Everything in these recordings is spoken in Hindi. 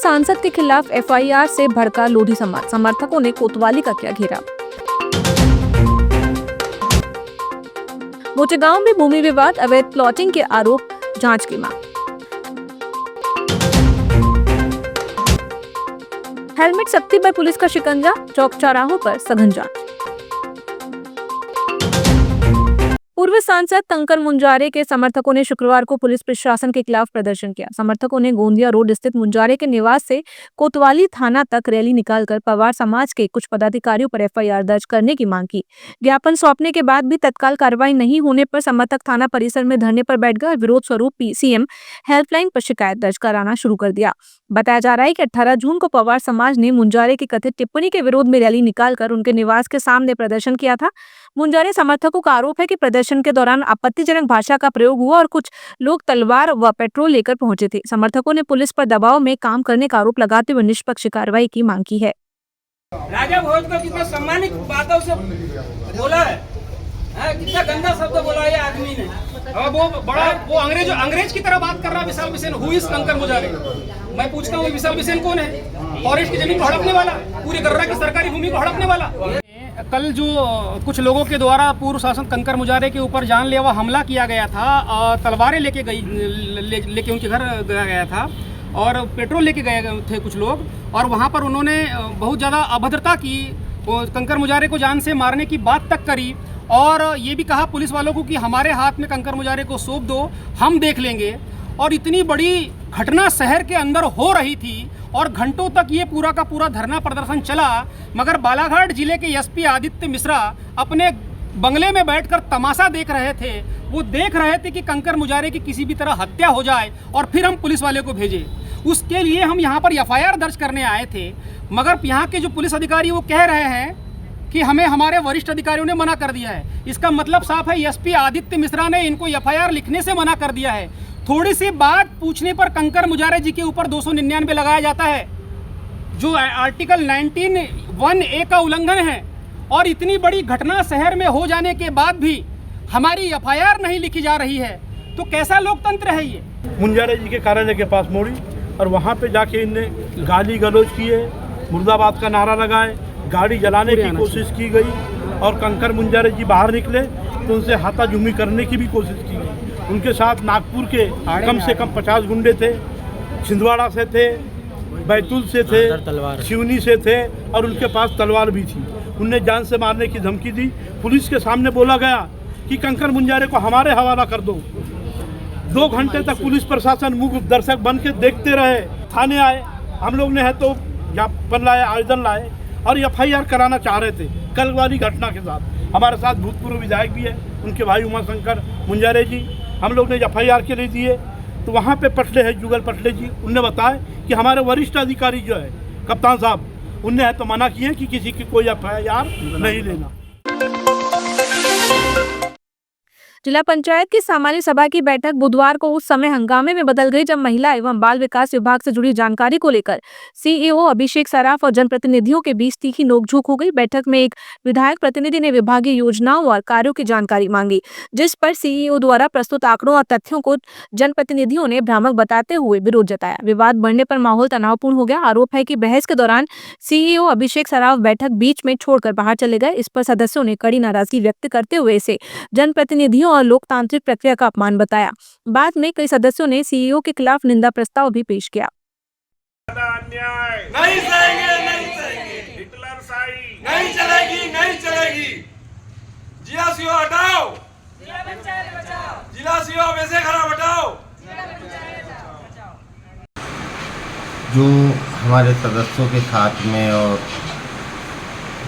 सांसद के खिलाफ एफआईआर से भड़का लोधी समाज, समर्थकों ने कोतवाली का किया घेराव। मोटेगांव में भूमि विवाद, अवैध प्लॉटिंग के आरोप, जांच की मांग। हेलमेट सख्ती पर पुलिस का शिकंजा, चौक चौराहों पर सघन जांच। पूर्व सांसद कंकर मुंजारे के समर्थकों ने शुक्रवार को पुलिस प्रशासन के खिलाफ प्रदर्शन किया। समर्थकों ने गोंदिया रोड स्थित मुंजारे के निवास से कोतवाली थाना तक रैली निकालकर पवार समाज के कुछ पदाधिकारियों पर एफआईआर दर्ज करने की मांग की। ज्ञापन सौंपने के बाद भी तत्काल कार्रवाई नहीं होने पर समर्थक थाना परिसर में धरने पर बैठ गए और विरोध स्वरूप सीएम हेल्पलाइन पर शिकायत दर्ज कराना शुरू कर दिया। बताया जा रहा है कि 18 जून को पवार समाज ने मुंजारे की कथित टिप्पणी के विरोध में रैली निकालकर उनके निवास के सामने प्रदर्शन किया था। मुंजारे समर्थकों का आरोप है कि प्रदर्शन के दौरान आपत्तिजनक भाषा का प्रयोग हुआ और कुछ लोग तलवार व पेट्रोल लेकर पहुंचे थे। समर्थकों ने पुलिस पर दबाव में काम करने का आरोप लगाते हुए निष्पक्ष कार्रवाई की मांग की है। राजा भोज को कितना सम्मानित बातों से बोला है, कितना गंदा शब्द बोला है आदमी ने। और वो अंग्रेज की तरह बात कर रहा है विशाल बिसेन। हु इज कंकर मुजारे? मैं पूछता हूँ विशाल बिसेन कौन है? फॉरेस्ट की जमीन को हड़पने वाला, पूरी गर्रा की सरकारी भूमि को हड़पने वाला। कल जो कुछ लोगों के द्वारा पूर्व शासक कंकर मुजारे के ऊपर जानलेवा हमला किया गया था, तलवारें लेके उनके घर गया था और पेट्रोल लेके गए थे कुछ लोग, और वहाँ पर उन्होंने बहुत ज़्यादा अभद्रता की। कंकर मुजारे को जान से मारने की बात तक करी और ये भी कहा पुलिस वालों को कि हमारे हाथ में कंकर मुजारे को सौंप दो, हम देख लेंगे। और इतनी बड़ी घटना शहर के अंदर हो रही थी और घंटों तक ये पूरा का पूरा धरना प्रदर्शन चला, मगर बालाघाट जिले के एसपी आदित्य मिश्रा अपने बंगले में बैठकर तमाशा देख रहे थे। वो देख रहे थे कि कंकर मुजारे की किसी भी तरह हत्या हो जाए और फिर हम पुलिस वाले को भेजें। उसके लिए हम यहाँ पर एफआईआर दर्ज करने आए थे, मगर यहाँ के जो पुलिस अधिकारी वो कह रहे हैं कि हमें हमारे वरिष्ठ अधिकारियों ने मना कर दिया है। इसका मतलब साफ है एसपी आदित्य मिश्रा ने इनको एफआईआर लिखने से मना कर दिया है। थोड़ी सी बात पूछने पर कंकर मुजारे जी के ऊपर 299 लगाया जाता है, जो आर्टिकल 19(1)(a) का उल्लंघन है। और इतनी बड़ी घटना शहर में हो जाने के बाद भी हमारी एफआईआर नहीं लिखी जा रही है, तो कैसा लोकतंत्र है ये? मुंजारे जी के कार्यालय के पास मोड़ी और वहाँ पे जाके इनने गाली गलौज किए, मुर्दाबाद का नारा लगाए, गाड़ी जलाने की कोशिश की गई और कंकर मुंजारे जी बाहर निकले तो उनसे हाथाजूमी करने की भी कोशिश की गई। उनके साथ नागपुर के कम से कम 50 गुंडे थे, छिंदवाड़ा से थे, बैतूल से थे, सिवनी से थे और उनके पास तलवार भी थी। उनने जान से मारने की धमकी दी। पुलिस के सामने बोला गया कि कंकर मुंजारे को हमारे हवाला कर दो। 2 घंटे तक पुलिस प्रशासन मूक दर्शक बन के देखते रहे। थाने आए, हम लोग ने है तो ज्ञापन लाए, आवेदन लाए और एफआईआर कराना चाह रहे थे कल वाली घटना के साथ। हमारे साथ भूतपूर्व विधायक भी है, उनके भाई उमाशंकर मुंजारे जी। हम लोग ने एफआईआर के लिए दिए तो वहाँ पे पटले है, जुगल पटले जी, उनने बताया कि हमारे वरिष्ठ अधिकारी जो है कप्तान साहब, उनने है तो मना किए कि किसी की कोई एफआईआर नहीं लेना। जिला पंचायत की सामान्य सभा की बैठक बुधवार को उस समय हंगामे में बदल गई जब महिला एवं बाल विकास विभाग से जुड़ी जानकारी को लेकर सीईओ अभिषेक सराफ और जनप्रतिनिधियों के बीच तीखी नोकझोंक हो गई। बैठक में एक विधायक प्रतिनिधि ने विभागीय योजनाओं और कार्यों की जानकारी मांगी, जिस पर सीईओ द्वारा प्रस्तुत आंकड़ों और तथ्यों को जनप्रतिनिधियों ने भ्रामक बताते हुए विरोध जताया। विवाद बढ़ने पर माहौल तनावपूर्ण हो गया। आरोप है कि बहस के दौरान सीईओ अभिषेक सराफ बैठक बीच में छोड़कर बाहर चले गए। इस पर सदस्यों ने कड़ी नाराजगी व्यक्त करते हुए इसे जनप्रतिनिधियों और लोकतांत्रिक प्रक्रिया का अपमान बताया। बाद में कई सदस्यों ने सीईओ के खिलाफ निंदा प्रस्ताव भी पेश किया। नहीं सहेंगे, नहीं सहेंगे, हिटलरशाही नहीं चलेगी, नहीं चलेगी। जिला सीओ हटाओ, जिला पंचायत बचाओ, जिला सीओ वैसे खरा हटाओ। जो हमारे सदस्यों के साथ में और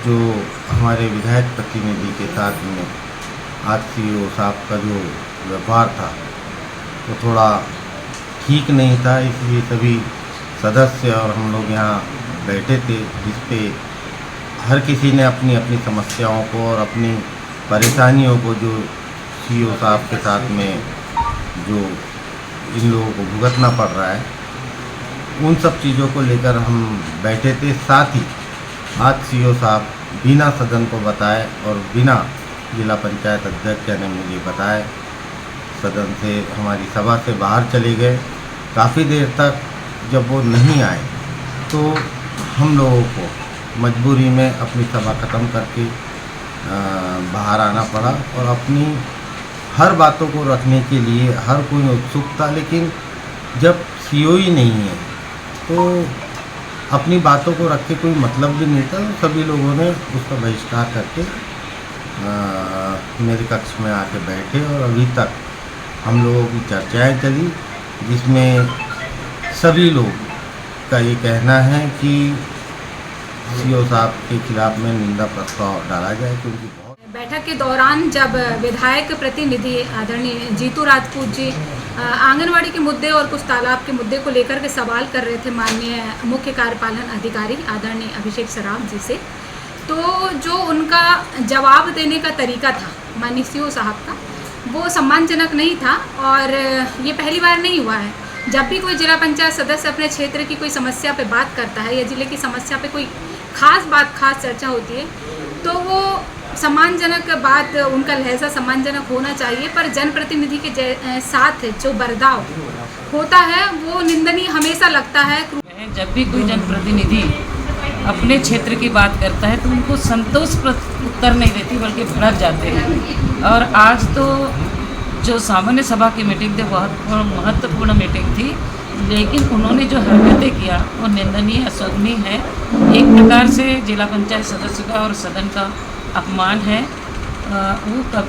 जो हमारे विधायक प्रतिनिधि के साथ में आज सीईओ साहब का जो व्यवहार था वो थोड़ा ठीक नहीं था, इसलिए सभी सदस्य और हम लोग यहाँ बैठे थे, जिस पे हर किसी ने अपनी अपनी समस्याओं को और अपनी परेशानियों को जो सीईओ साहब के साथ में जो इन लोगों को भुगतना पड़ रहा है, उन सब चीज़ों को लेकर हम बैठे थे। साथ ही आज सीईओ साहब बिना सदन को बताए और बिना जिला पंचायत अध्यक्ष ने मुझे बताया, सदन से हमारी सभा से बाहर चले गए। काफ़ी देर तक जब वो नहीं आए तो हम लोगों को मजबूरी में अपनी सभा ख़त्म करके बाहर आना पड़ा और अपनी हर बातों को रखने के लिए हर कोई उत्सुक था, लेकिन जब सीओ ही नहीं है तो अपनी बातों को रख के कोई मतलब भी नहीं था। तो सभी लोगों ने उसका बहिष्कार करके मेरे कक्ष में आके बैठे और अभी तक हम लोगों की चर्चाएं चली, जिसमें सभी लोग का ये कहना है कि सीओ साहब के खिलाफ में निंदा प्रस्ताव डाला जाए, क्योंकि बैठक के दौरान जब विधायक प्रतिनिधि आदरणीय जीतू राजपूत जी आंगनवाड़ी के मुद्दे और कुछ तालाब के मुद्दे को लेकर के सवाल कर रहे थे माननीय मुख्य कार्यपालन अधिकारी आदरणीय अभिषेक सराफ जी से, तो जो उनका जवाब देने का तरीका था माननीय सीओ साहब का, वो सम्मानजनक नहीं था। और ये पहली बार नहीं हुआ है, जब भी कोई जिला पंचायत सदस्य अपने क्षेत्र की कोई समस्या पे बात करता है या जिले की समस्या पे कोई खास चर्चा होती है, तो वो सम्मानजनक बात, उनका लहजा सम्मानजनक होना चाहिए, पर जनप्रतिनिधि के साथ जो बर्ताव होता है वो निंदनीय हमेशा लगता है। जब भी कोई जनप्रतिनिधि अपने क्षेत्र की बात करता है तो उनको संतोषप्रद उत्तर नहीं देती, बल्कि भड़क जाते हैं। और आज तो जो सामान्य सभा की मीटिंग थी बहुत महत्वपूर्ण मीटिंग थी, लेकिन उन्होंने जो हरकतें किया वो निंदनीय, अशोभनीय है। एक प्रकार से जिला पंचायत सदस्य का और सदन का अपमान है।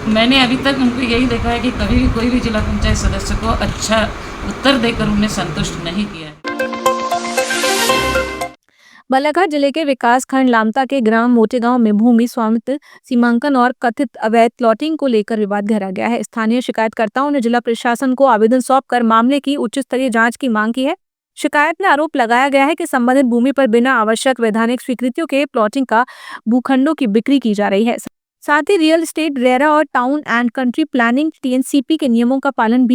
मैंने अभी तक उनको यही देखा है कि कभी भी कोई भी जिला पंचायत सदस्य को अच्छा उत्तर देकर उन्हें संतुष्ट नहीं किया है। बालाघाट जिले के विकास खंड लामता के ग्राम मोटेगांव में भूमि स्वामित्व सीमांकन और कथित अवैध प्लॉटिंग को लेकर विवाद गहरा गया है। स्थानीय शिकायतकर्ताओं ने जिला प्रशासन को आवेदन सौंपकर मामले की उच्च स्तरीय जांच की मांग की है। शिकायत में आरोप लगाया गया है कि संबंधित भूमि पर बिना आवश्यक वैधानिक स्वीकृतियों के प्लॉटिंग का भूखंडों की बिक्री की जा रही है। साथ ही रियल एस्टेट, रेरा और town and country planning TNCP के नियमों का पालन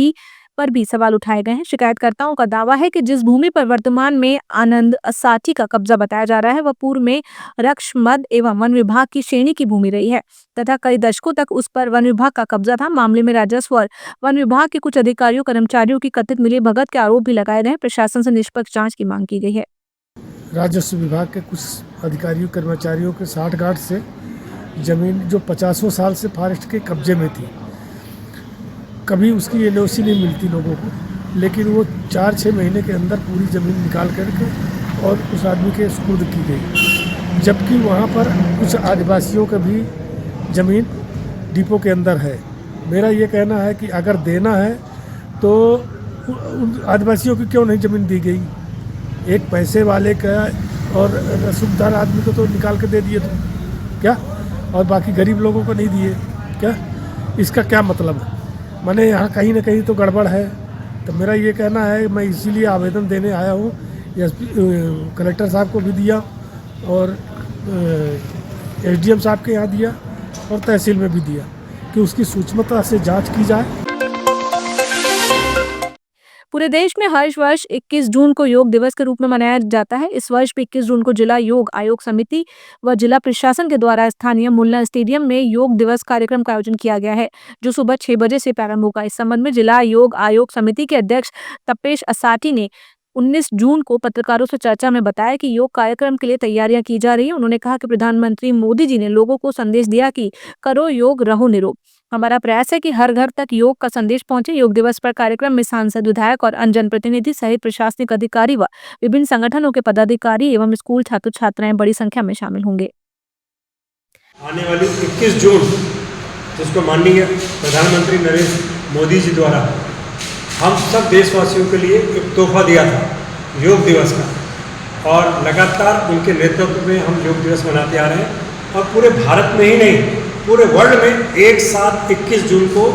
पर भी सवाल उठाए गए हैं। शिकायतकर्ताओं का दावा है कि जिस भूमि पर वर्तमान में आनंद असाठी का कब्जा बताया जा रहा है वह पूर्व में रक्ष, मद एवं वन विभाग की श्रेणी की भूमि रही है तथा कई दशकों तक उस पर वन विभाग का कब्जा था। मामले में राजस्व और वन विभाग के कुछ अधिकारियों कर्मचारियों की कथित मिलीभगत के आरोप भी लगाए गए हैं। प्रशासन से निष्पक्ष जाँच की मांग की गई है। राजस्व विभाग के कुछ अधिकारियों कर्मचारियों के साठगांठ से जमीन जो 50 साल से फॉरेस्ट के कब्जे में थी, कभी उसकी NOC नहीं मिलती लोगों को, लेकिन वो 4-6 महीने के अंदर पूरी ज़मीन निकाल करके और उस आदमी के सुपुर्द की गई, जबकि वहाँ पर कुछ आदिवासियों का भी ज़मीन डिपो के अंदर है। मेरा ये कहना है कि अगर देना है तो उन आदिवासियों की क्यों नहीं ज़मीन दी गई? एक पैसे वाले का और रसूखदार आदमी को तो निकाल के दे दिए तुम क्या, और बाकी गरीब लोगों को नहीं दिए क्या? इसका क्या मतलब है? मैंने यहाँ कहीं ना कहीं तो गड़बड़ है। तो मेरा ये कहना है, मैं इसीलिए आवेदन देने आया हूँ। कलेक्टर साहब को भी दिया और SDM साहब के यहाँ दिया और तहसील में भी दिया कि उसकी सूक्ष्मता से जांच की जाए। पूरे देश में हर वर्ष 21 जून को योग दिवस के रूप में मनाया जाता है। इस वर्ष भी 21 जून को जिला योग आयोग समिति व जिला प्रशासन के द्वारा स्थानीय मुल्ला स्टेडियम में योग दिवस कार्यक्रम का आयोजन किया गया है, जो सुबह 6 बजे से प्रारंभ होगा। इस संबंध में जिला योग आयोग समिति के अध्यक्ष तपेश असाठी ने 19 जून को पत्रकारों से चर्चा में बताया कि योग कार्यक्रम के लिए तैयारियां की जा रही हैं। उन्होंने कहा कि प्रधानमंत्री मोदी जी ने लोगों को संदेश दिया कि करो योग, रहो निरोग। हमारा प्रयास है कि हर घर तक योग का संदेश पहुंचे। योग दिवस पर कार्यक्रम में सांसद, विधायक और अन्य जनप्रतिनिधि सहित प्रशासनिक अधिकारी व विभिन्न संगठनों के पदाधिकारी एवं स्कूल छात्र छात्राएं बड़ी संख्या में शामिल होंगे। आने वाली 21 जून जिसको माननीय प्रधानमंत्री नरेंद्र मोदी जी द्वारा हम सब देशवासियों के लिए एक तोहफा दिया था योग दिवस का, और लगातार उनके नेतृत्व में हम योग दिवस मनाते आ रहे हैं। और पूरे भारत में ही नहीं, पूरे वर्ल्ड में एक साथ 21 जून को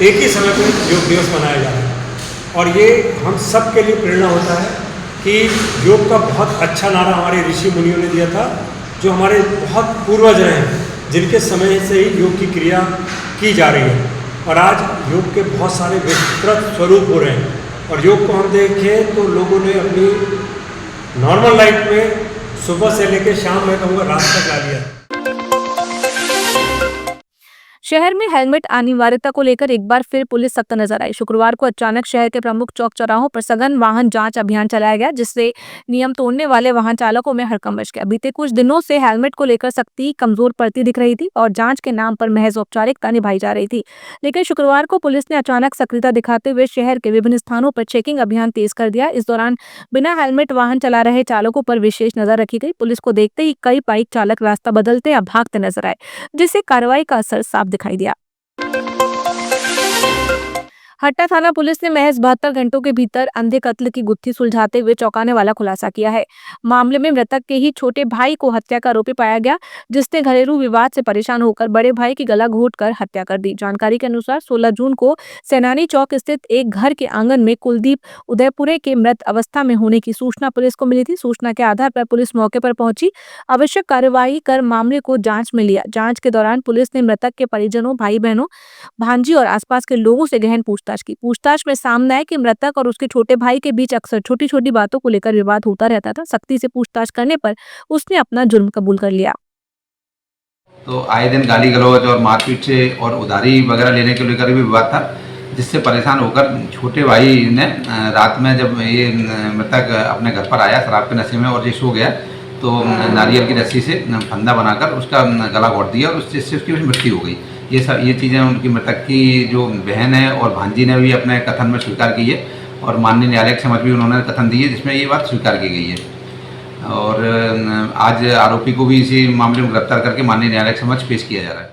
एक ही समय पर योग दिवस मनाया जा रहा है। और ये हम सब के लिए प्रेरणा होता है कि योग का बहुत अच्छा नारा हमारे ऋषि मुनियों ने दिया था, जो हमारे बहुत पूर्वज रहे हैं, जिनके समय से ही योग की क्रिया की जा रही है। और आज योग के बहुत सारे विस्तृत स्वरूप हो रहे हैं। और योग को हम देखें तो लोगों ने अपनी नॉर्मल लाइफ में सुबह से लेकर शाम, मैं कहूँगा रात तक ला लिया। शहर में हेलमेट अनिवार्यता को लेकर एक बार फिर पुलिस सख्त नजर आई। शुक्रवार को अचानक शहर के प्रमुख चौक चौराहों पर सघन वाहन जांच अभियान चलाया गया, जिससे नियम तोड़ने वाले वाहन चालकों में हड़कंप मच गया। बीते कुछ दिनों से हेलमेट को लेकर सख्ती कमजोर पड़ती दिख रही थी और जांच के नाम पर महज औपचारिकता निभाई जा रही थी। लेकिन शुक्रवार को पुलिस ने अचानक सक्रियता दिखाते हुए शहर के विभिन्न स्थानों पर चेकिंग अभियान तेज कर दिया। इस दौरान बिना हेलमेट वाहन चला रहे चालकों पर विशेष नजर रखी गई। पुलिस को देखते ही कई बाइक चालक रास्ता बदलते या भागते नजर आए, जिससे कार्रवाई का असर साफ दिखाई दिया। हट्टा थाना पुलिस ने महज 72 घंटों के भीतर अंधे कत्ल की गुत्थी सुलझाते हुए चौंकाने वाला खुलासा किया है। मामले में मृतक के ही छोटे भाई को हत्या का आरोपी पाया गया, जिसने घरेलू विवाद से परेशान होकर बड़े भाई की गला घोंटकर हत्या कर दी। जानकारी के अनुसार 16 जून को सेनानी चौक स्थित एक घर के आंगन में कुलदीप उदयपुरे के मृत अवस्था में होने की सूचना पुलिस को मिली थी। सूचना के आधार पर पुलिस मौके पर पहुंची, आवश्यक कार्यवाही कर मामले को जांच में लिया। जांच के दौरान पुलिस ने मृतक के परिजनों, भाई बहनों, भांजी और आसपास के लोगों से गहन पूछताछ में सामने आया कि मृतक और उसके छोटे भाई के बीच अक्सर छोटी छोटी बातों को लेकर विवाद होता रहता था। सख्ती से पूछताछ करने पर उसने अपना जुर्म कबूल कर लिया। तो आए दिन गाली गलौज और मारपीट से और उधारी वगैरह लेने के लेकर भी विवाद था, जिससे परेशान होकर छोटे भाई ने रात में जब ये मृतक अपने घर पर आया शराब के नशे में और ये सो गया, तो नारियल की रस्सी से फंदा बनाकर उसका गला घोंट दिया और जिससे उसकी मृत्यु हो गई। ये चीज़ें उनकी मृतक की जो बहन है और भांजी ने भी अपने कथन में स्वीकार की है और माननीय न्यायालय के समक्ष भी उन्होंने कथन दिए, जिसमें ये बात स्वीकार की गई है। और आज आरोपी को भी इसी मामले में गिरफ्तार करके माननीय न्यायालय के समक्ष पेश किया जा रहा है।